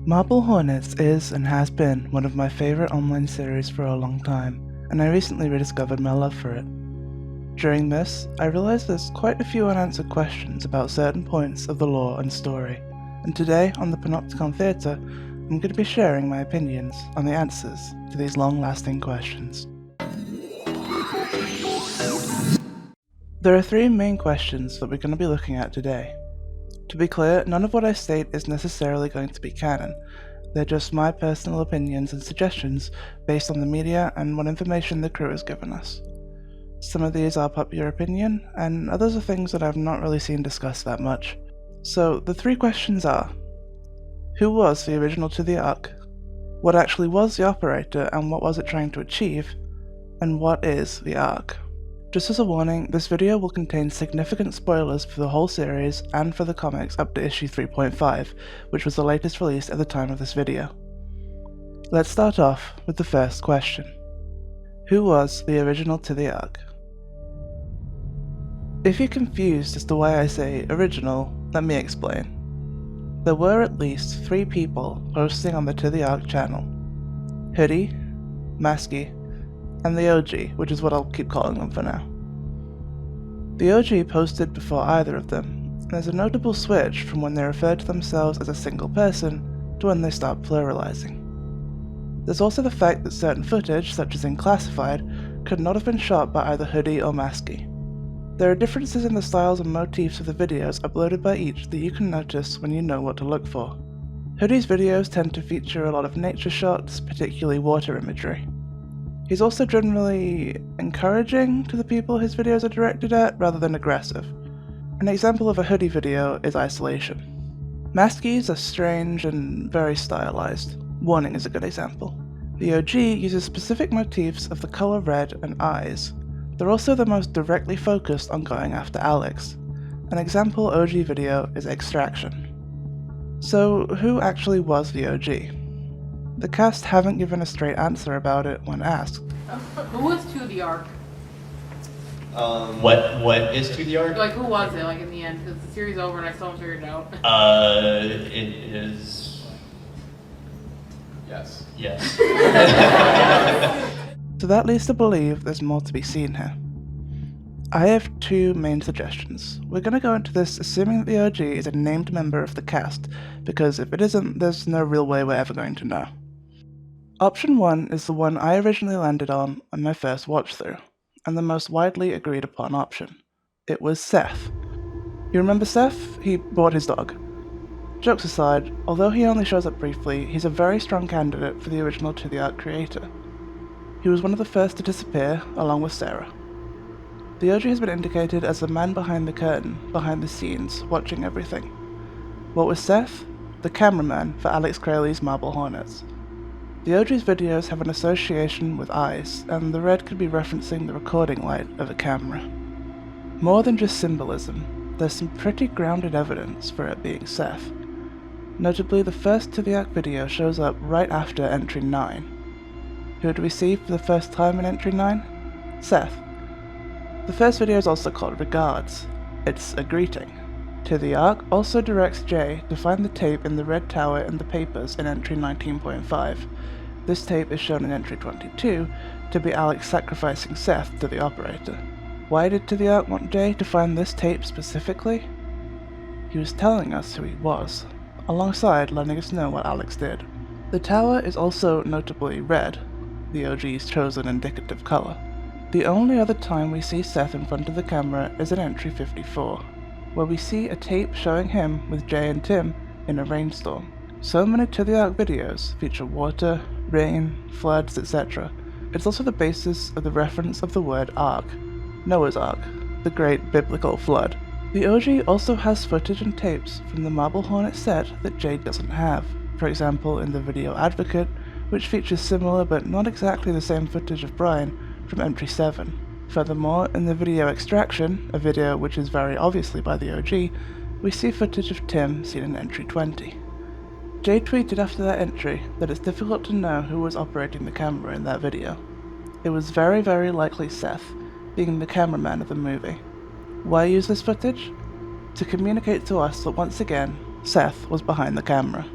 Marble Hornets is and has been one of my favourite online series for a long time, and I recently rediscovered my love for it. During this, I realised there's quite a few unanswered questions about certain points of the lore and story, and today on the Panopticon Theatre, I'm going to be sharing my opinions on the answers to these long-lasting questions. There are three main questions that we're going to be looking at today. To be clear, none of what I state is necessarily going to be canon. They're just my personal opinions and suggestions based on the media and what information the crew has given us. Some of these are popular opinion, and others are things that I've not really seen discussed that much. So the three questions are: who was the original to the ARG? What actually was the operator and what was it trying to achieve? And what is the ARG? Just as a warning, this video will contain significant spoilers for the whole series and for the comics up to issue 3.5, which was the latest release at the time of this video. Let's start off with the first question. Who was the original to the ARG? If you're confused as to why I say original, let me explain. There were at least 3 people posting on the To the ARG channel: Hoodie, Masky, and the OG, which is what I'll keep calling them for now. The OG posted before either of them, and there's a notable switch from when they refer to themselves as a single person to when they start pluralizing. There's also the fact that certain footage, such as in Classified, could not have been shot by either Hoodie or Masky. There are differences in the styles and motifs of the videos uploaded by each that you can notice when you know what to look for. Hoodie's videos tend to feature a lot of nature shots, particularly water imagery. He's also generally encouraging to the people his videos are directed at, rather than aggressive. An example of a Hoodie video is Isolation. Masky's are strange and very stylized. Warning is a good example. The OG uses specific motifs of the color red and eyes. They're also the most directly focused on going after Alex. An example OG video is Extraction. So who actually was the OG? The cast haven't given a straight answer about it when asked. Who was to the ARG? What is to the ARG? Like, who was it, like, in the end? Because the series is over and I still haven't figured it out. It is... Yes. Yes. So that leads to believe there's more to be seen here. I have 2 main suggestions. We're going to go into this assuming that the OG is a named member of the cast, because if it isn't, there's no real way we're ever going to know. Option 1 is the one I originally landed on my first watch through, and the most widely agreed upon option. It was Seth. You remember Seth? He bought his dog. Jokes aside, although he only shows up briefly, he's a very strong candidate for the original To the ARG creator. He was one of the first to disappear, along with Sarah. The OG has been indicated as the man behind the curtain, behind the scenes, watching everything. What was Seth? The cameraman for Alex Crayley's Marble Hornets. The OG's videos have an association with eyes, and the red could be referencing the recording light of a camera. More than just symbolism, there's some pretty grounded evidence for it being Seth. Notably, the first To the ARG video shows up right after entry 9. Who do we see for the first time in entry 9? Seth. The first video is also called Regards. It's a greeting. To the ARG also directs Jay to find the tape in the red tower in the papers in entry 19.5. This tape is shown in entry 22 to be Alex sacrificing Seth to the operator. Why did To the ARG want Jay to find this tape specifically? He was telling us who he was, alongside letting us know what Alex did. The tower is also notably red, the OG's chosen indicative color. The only other time we see Seth in front of the camera is in entry 54, where we see a tape showing him with Jay and Tim in a rainstorm. So many To the ARG videos feature water, rain, floods, etc. It's also the basis of the reference of the word Ark, Noah's Ark, the great biblical flood. The OG also has footage and tapes from the Marble Hornet set that Jay doesn't have, for example in the video Advocate, which features similar but not exactly the same footage of Brian from entry 7. Furthermore, in the video Extraction, a video which is very obviously by the OG, we see footage of Tim seen in entry 20. Jay tweeted after that entry that it's difficult to know who was operating the camera in that video. It was very likely Seth, being the cameraman of the movie. Why use this footage? To communicate to us that once again, Seth was behind the camera.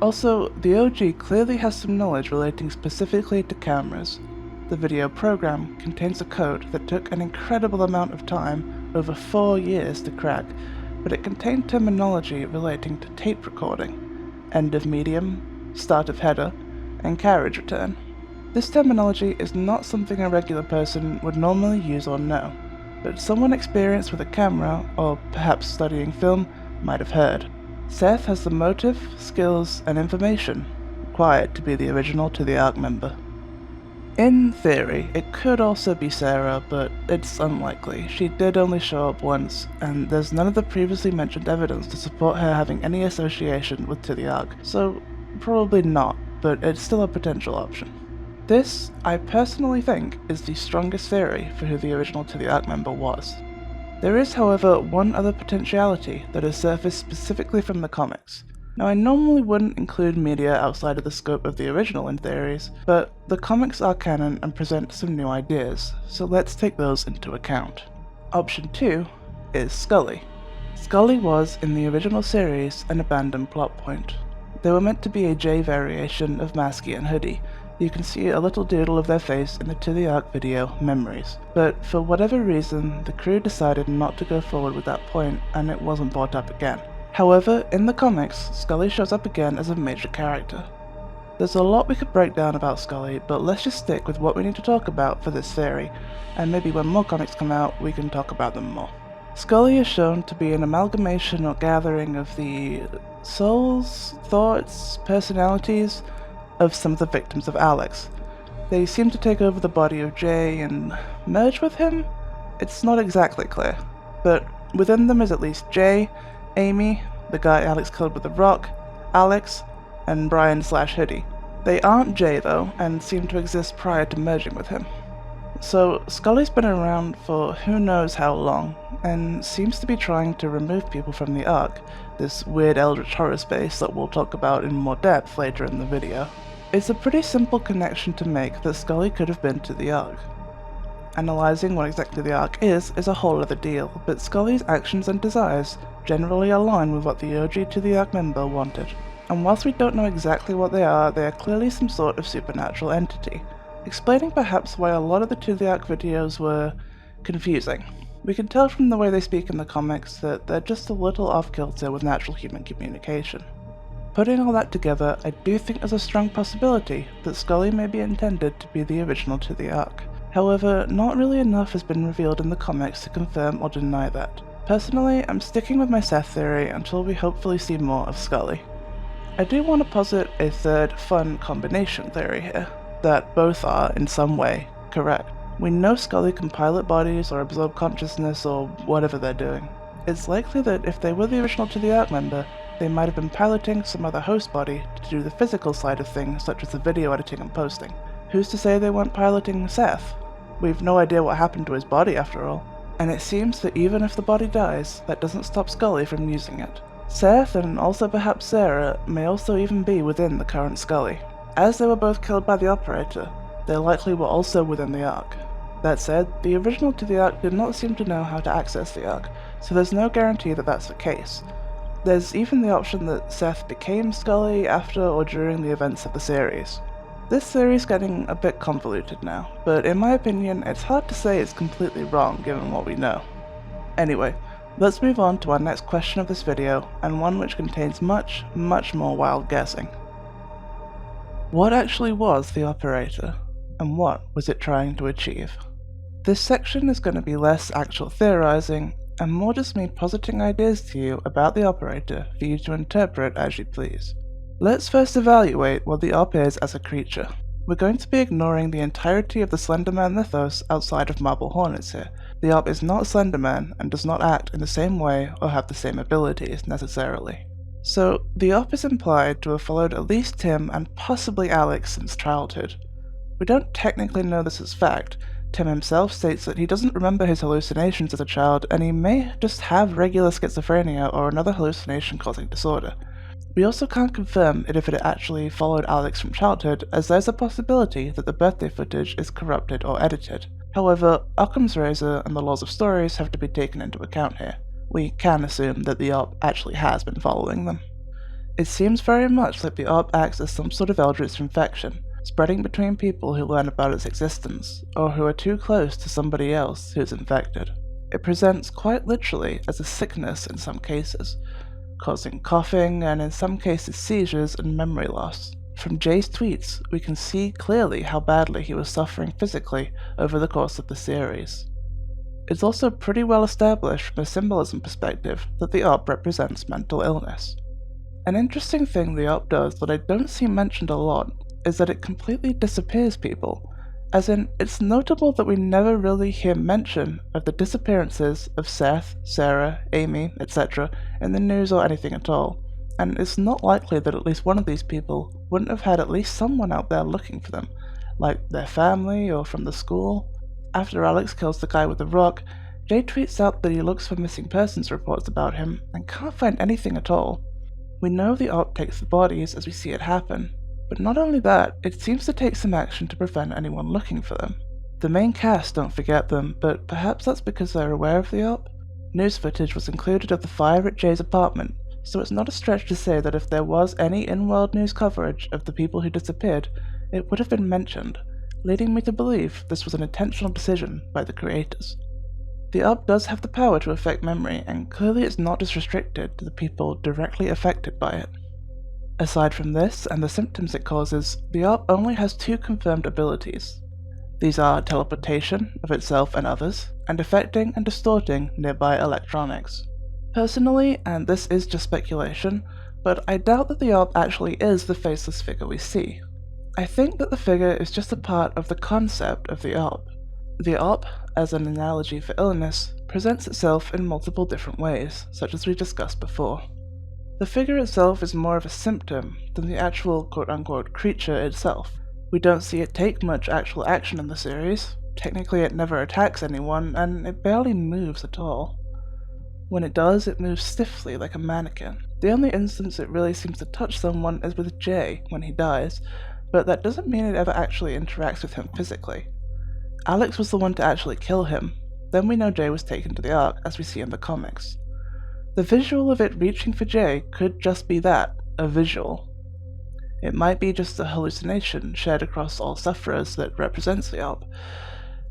Also, the OG clearly has some knowledge relating specifically to cameras. The video program contains a code that took an incredible amount of time, over 4 years, to crack, but it contained terminology relating to tape recording, end of medium, start of header, and carriage return. This terminology is not something a regular person would normally use or know, but someone experienced with a camera, or perhaps studying film, might have heard. Seth has the motive, skills, and information required to be the original to the ARG member. In theory, it could also be Sarah, but it's unlikely. She did only show up once, and there's none of the previously mentioned evidence to support her having any association with To the ARG, so probably not, but it's still a potential option. This, I personally think, is the strongest theory for who the original To the ARG member was. There is, however, one other potentiality that has surfaced specifically from the comics. Now, I normally wouldn't include media outside of the scope of the original in theories, but the comics are canon and present some new ideas, so let's take those into account. Option 2 is Scully. Scully was, in the original series, an abandoned plot point. They were meant to be a J variation of Masky and Hoodie. You can see a little doodle of their face in the To the ARG video, Memories, but for whatever reason, the crew decided not to go forward with that point, and it wasn't brought up again. However, in the comics, Scully shows up again as a major character. There's a lot we could break down about Scully, but let's just stick with what we need to talk about for this theory, and maybe when more comics come out, we can talk about them more. Scully is shown to be an amalgamation or gathering of the souls, thoughts, personalities of some of the victims of Alex. They seem to take over the body of Jay and merge with him? It's not exactly clear, but within them is at least Jay, Amy, the guy Alex killed with the rock, Alex, and Brian/Hoodie. They aren't Jay though, and seem to exist prior to merging with him. So Scully's been around for who knows how long, and seems to be trying to remove people from the ARG, this weird eldritch horror space that we'll talk about in more depth later in the video. It's a pretty simple connection to make that Scully could have been to the ARG. Analyzing what exactly the ARG is a whole other deal, but Scully's actions and desires generally align with what the OG To the ARG member wanted. And whilst we don't know exactly what they are clearly some sort of supernatural entity, explaining perhaps why a lot of the To the ARG videos were confusing. We can tell from the way they speak in the comics that they're just a little off-kilter with natural human communication. Putting all that together, I do think there's a strong possibility that Scully may be intended to be the original To the ARG. However, not really enough has been revealed in the comics to confirm or deny that. Personally, I'm sticking with my Seth theory until we hopefully see more of Scully. I do want to posit a third, fun combination theory here, that both are, in some way, correct. We know Scully can pilot bodies or absorb consciousness or whatever they're doing. It's likely that if they were the original To the ARG member, they might have been piloting some other host body to do the physical side of things such as the video editing and posting. Who's to say they weren't piloting Seth? We've no idea what happened to his body after all, and it seems that even if the body dies, that doesn't stop Scully from using it. Seth and also perhaps Sarah may also even be within the current Scully. As they were both killed by the operator, they likely were also within the ARG. That said, the original To the ARG did not seem to know how to access the ARG, so there's no guarantee that that's the case. There's even the option that Seth became Scully after or during the events of the series. This theory's getting a bit convoluted now, but in my opinion, it's hard to say it's completely wrong given what we know. Anyway, let's move on to our next question of this video, and one which contains much more wild guessing. What actually was the operator, and what was it trying to achieve? This section is going to be less actual theorizing, and more just me positing ideas to you about the operator for you to interpret as you please. Let's first evaluate what the op is as a creature. We're going to be ignoring the entirety of the Slenderman mythos outside of Marble Hornets here. The op is not Slenderman and does not act in the same way or have the same abilities necessarily. So, the op is implied to have followed at least Tim and possibly Alex since childhood. We don't technically know this as fact. Tim himself states that he doesn't remember his hallucinations as a child, and he may just have regular schizophrenia or another hallucination-causing disorder. We also can't confirm if it actually followed Alex from childhood, as there's a possibility that the birthday footage is corrupted or edited. However, Occam's razor and the laws of stories have to be taken into account here. We can assume that the op actually has been following them. It seems very much like the ARG acts as some sort of eldritch infection, spreading between people who learn about its existence, or who are too close to somebody else who's infected. It presents quite literally as a sickness in some cases, causing coughing and in some cases seizures and memory loss. From Jay's tweets, we can see clearly how badly he was suffering physically over the course of the series. It's also pretty well established from a symbolism perspective that the ARG represents mental illness. An interesting thing the ARG does that I don't see mentioned a lot is that it completely disappears people, as in, it's notable that we never really hear mention of the disappearances of Seth, Sarah, Amy, etc. in the news or anything at all, and it's not likely that at least one of these people wouldn't have had at least someone out there looking for them, like their family or from the school. After Alex kills the guy with the rock, Jay tweets out that he looks for missing persons reports about him and can't find anything at all. We know the ARG takes the bodies as we see it happen, but not only that, it seems to take some action to prevent anyone looking for them. The main cast don't forget them, but perhaps that's because they're aware of the ARG. News footage was included of the fire at Jay's apartment, so it's not a stretch to say that if there was any in-world news coverage of the people who disappeared, it would have been mentioned, leading me to believe this was an intentional decision by the creators. The ARG does have the power to affect memory, and clearly it's not just restricted to the people directly affected by it. Aside from this and the symptoms it causes, the ARG only has two confirmed abilities. These are teleportation of itself and others, and affecting and distorting nearby electronics. Personally, and this is just speculation, but I doubt that the ARG actually is the faceless figure we see. I think that the figure is just a part of the concept of the ARG. The ARG, as an analogy for illness, presents itself in multiple different ways, such as we discussed before. The figure itself is more of a symptom than the actual quote-unquote creature itself. We don't see it take much actual action in the series. Technically it never attacks anyone, and it barely moves at all. When it does, it moves stiffly like a mannequin. The only instance it really seems to touch someone is with Jay when he dies, but that doesn't mean it ever actually interacts with him physically. Alex was the one to actually kill him, then we know Jay was taken to the ARG as we see in the comics. The visual of it reaching for Jay could just be that, a visual. It might be just a hallucination shared across all sufferers that represents the ARG.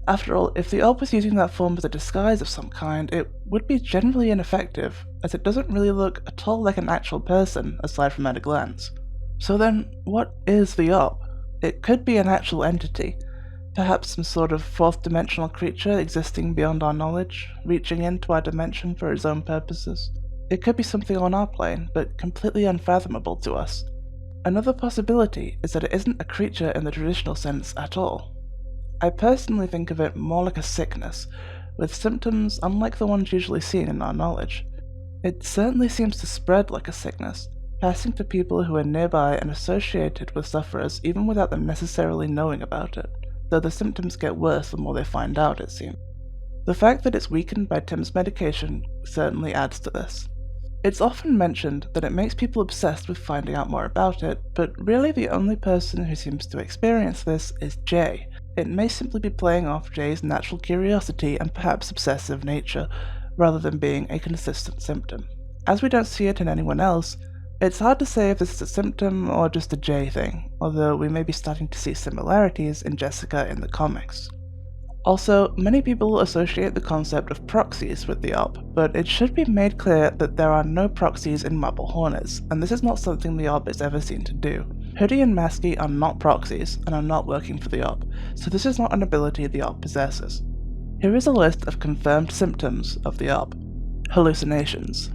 After all, if the ARG was using that form as a disguise of some kind, it would be generally ineffective, as it doesn't really look at all like an actual person aside from at a glance. So then, what is the ARG? It could be an actual entity, perhaps some sort of fourth-dimensional creature existing beyond our knowledge, reaching into our dimension for its own purposes. It could be something on our plane, but completely unfathomable to us. Another possibility is that it isn't a creature in the traditional sense at all. I personally think of it more like a sickness, with symptoms unlike the ones usually seen in our knowledge. It certainly seems to spread like a sickness, passing to people who are nearby and associated with sufferers even without them necessarily knowing about it, though the symptoms get worse the more they find out, it seems. The fact that it's weakened by Tim's medication certainly adds to this. It's often mentioned that it makes people obsessed with finding out more about it, but really the only person who seems to experience this is Jay. It may simply be playing off Jay's natural curiosity and perhaps obsessive nature, rather than being a consistent symptom. As we don't see it in anyone else, it's hard to say if this is a symptom or just a Jay thing, although we may be starting to see similarities in Jessica in the comics. Also, many people associate the concept of proxies with the ARG, but it should be made clear that there are no proxies in Marble Hornets, and this is not something the ARG is ever seen to do. Hoodie and Masky are not proxies, and are not working for the ARG, so this is not an ability the ARG possesses. Here is a list of confirmed symptoms of the ARG. Hallucinations,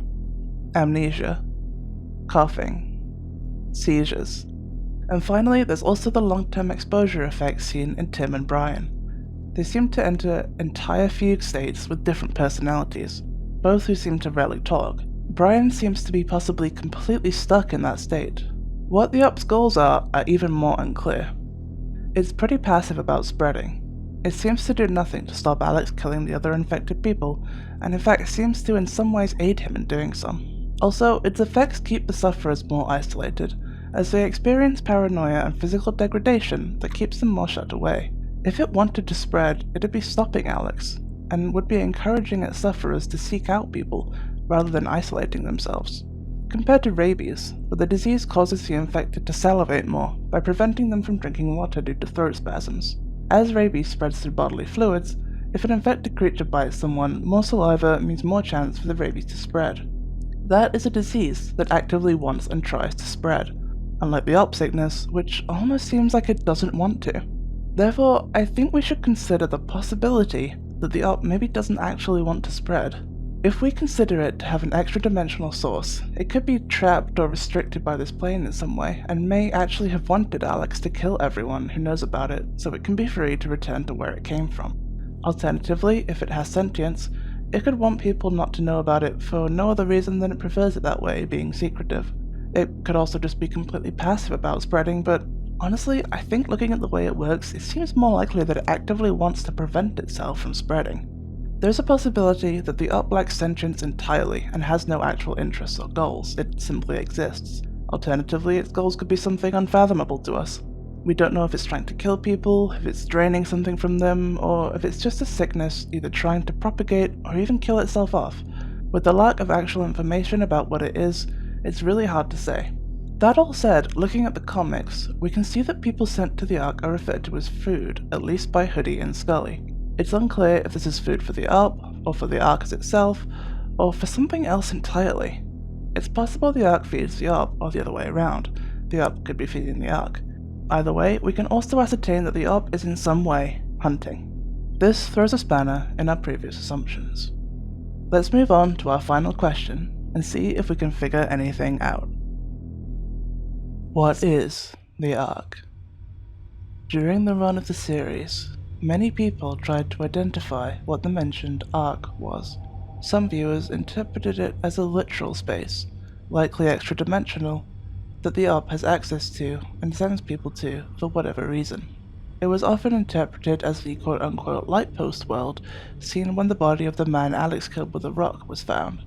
amnesia, coughing, seizures, and finally there's also the long-term exposure effect seen in Tim and Brian. They seem to enter entire fugue states with different personalities, both who seem to rarely talk. Brian seems to be possibly completely stuck in that state. What the ARG's goals are even more unclear. It's pretty passive about spreading. It seems to do nothing to stop Alex killing the other infected people, and in fact seems to in some ways aid him in doing so. Also, its effects keep the sufferers more isolated, as they experience paranoia and physical degradation that keeps them more shut away. If it wanted to spread, it'd be stopping Alex, and would be encouraging its sufferers to seek out people, rather than isolating themselves. compared to rabies, where the disease causes the infected to salivate more by preventing them from drinking water due to throat spasms. As rabies spreads through bodily fluids, if an infected creature bites someone, more saliva means more chance for the rabies to spread. That is a disease that actively wants and tries to spread, unlike the ARP sickness, which almost seems like it doesn't want to. Therefore, I think we should consider the possibility that the ARP maybe doesn't actually want to spread. If we consider it to have an extra-dimensional source, it could be trapped or restricted by this plane in some way, and may actually have wanted Alex to kill everyone who knows about it so it can be free to return to where it came from. Alternatively, if it has sentience, it could want people not to know about it for no other reason than it prefers it that way, being secretive. It could also just be completely passive about spreading, but honestly, I think looking at the way it works, it seems more likely that it actively wants to prevent itself from spreading. There's a possibility that the ARP lacks sentience entirely and has no actual interests or goals, it simply exists. Alternatively, its goals could be something unfathomable to us. We don't know if it's trying to kill people, if it's draining something from them, or if it's just a sickness either trying to propagate or even kill itself off. With the lack of actual information about what it is, it's really hard to say. That all said, looking at the comics, we can see that people sent to the ARC are referred to as food, at least by Hoodie and Scully. It's unclear if this is food for the ARP, or for the ARC as itself, or for something else entirely. It's possible the ARC feeds the ARP, or the other way around. The ARP could be feeding the ARC. Either way, we can also ascertain that the ARP is in some way hunting. This throws a spanner in our previous assumptions. Let's move on to our final question and see if we can figure anything out. What is the ARC? During the run of the series, many people tried to identify what the mentioned ARC was. Some viewers interpreted it as a literal space, likely extra-dimensional, that the ARP has access to and sends people to for whatever reason. It was often interpreted as the quote-unquote light post world seen when the body of the man Alex killed with a rock was found.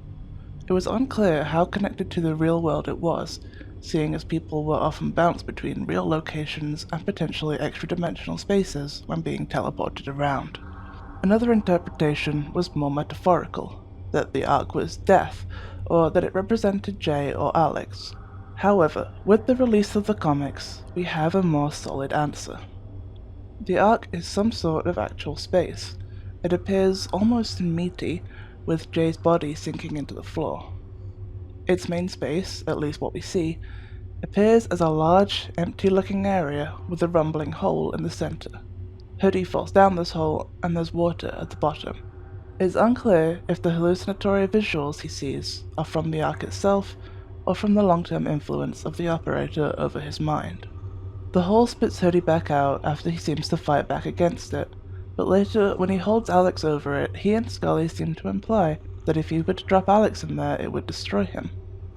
It was unclear how connected to the real world it was, seeing as people were often bounced between real locations and potentially extra-dimensional spaces when being teleported around. Another interpretation was more metaphorical, that the ARC was death, or that it represented Jay or Alex. However, with the release of the comics, we have a more solid answer. The ARC is some sort of actual space. It appears almost meaty, with Jay's body sinking into the floor. Its main space, at least what we see, appears as a large, empty-looking area with a rumbling hole in the center. Hoodie falls down this hole, and there's water at the bottom. It's unclear if the hallucinatory visuals he sees are from the ARC itself, or from the long-term influence of the operator over his mind. The hole spits Hoodie back out after he seems to fight back against it, but later, when he holds Alex over it, he and Scully seem to imply that if he were to drop Alex in there, it would destroy him.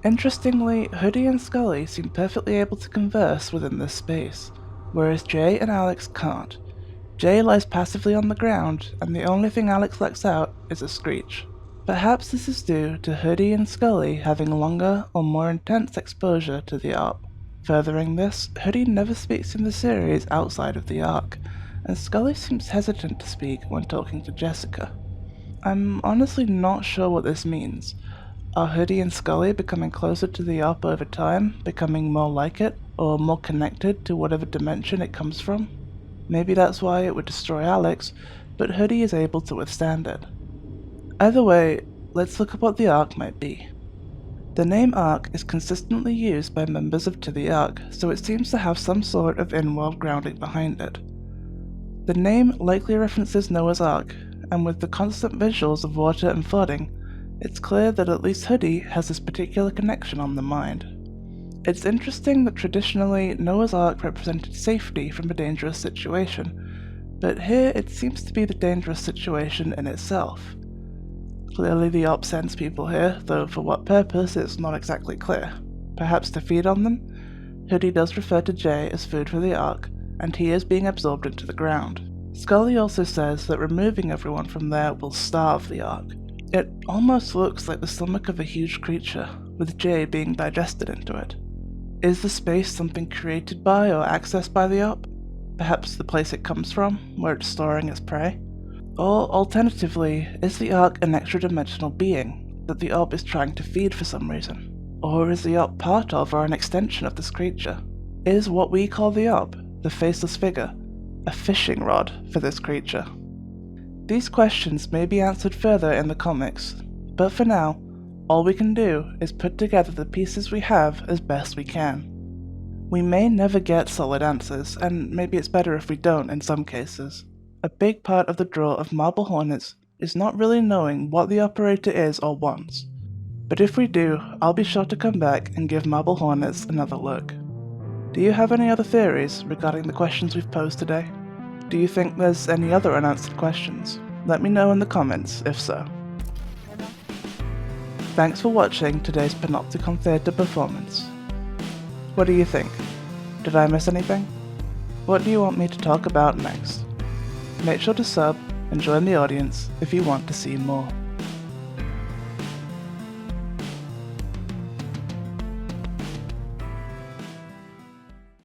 Interestingly, Hoodie and Scully seem perfectly able to converse within this space, whereas Jay and Alex can't. Jay lies passively on the ground, and the only thing Alex lets out is a screech. Perhaps this is due to Hoodie and Scully having longer or more intense exposure to the ARP. Furthering this, Hoodie never speaks in the series outside of the ARC, and Scully seems hesitant to speak when talking to Jessica. I'm honestly not sure what this means. Are Hoodie and Scully becoming closer to the ARP over time, becoming more like it, or more connected to whatever dimension it comes from? Maybe that's why it would destroy Alex, but Hoodie is able to withstand it. Either way, let's look at what the ARC might be. The name ARC is consistently used by members of To the ARC, so it seems to have some sort of in-world grounding behind it. The name likely references Noah's Ark, and with the constant visuals of water and flooding, it's clear that at least Hoodie has this particular connection on the mind. It's interesting that traditionally Noah's Ark represented safety from a dangerous situation, but here it seems to be the dangerous situation in itself. Clearly the ARP sends people here, though for what purpose it's not exactly clear. Perhaps to feed on them? Hoodie does refer to Jay as food for the ARC, and he is being absorbed into the ground. Scully also says that removing everyone from there will starve the ARC. It almost looks like the stomach of a huge creature, with Jay being digested into it. Is the space something created by or accessed by the ARP? Perhaps the place it comes from, where it's storing its prey? Or alternatively, is the ARC an extra-dimensional being that the ARP is trying to feed for some reason? Or is the op part of or an extension of this creature? Is what we call the op, the faceless figure, a fishing rod for this creature? These questions may be answered further in the comics, but for now, all we can do is put together the pieces we have as best we can. We may never get solid answers, and maybe it's better if we don't in some cases. A big part of the draw of Marble Hornets is not really knowing what the operator is or wants. But if we do, I'll be sure to come back and give Marble Hornets another look. Do you have any other theories regarding the questions we've posed today? Do you think there's any other unanswered questions? Let me know in the comments if so. Thanks for watching today's Panopticon Theatre performance. What do you think? Did I miss anything? What do you want me to talk about next? Make sure to sub and join the audience if you want to see more.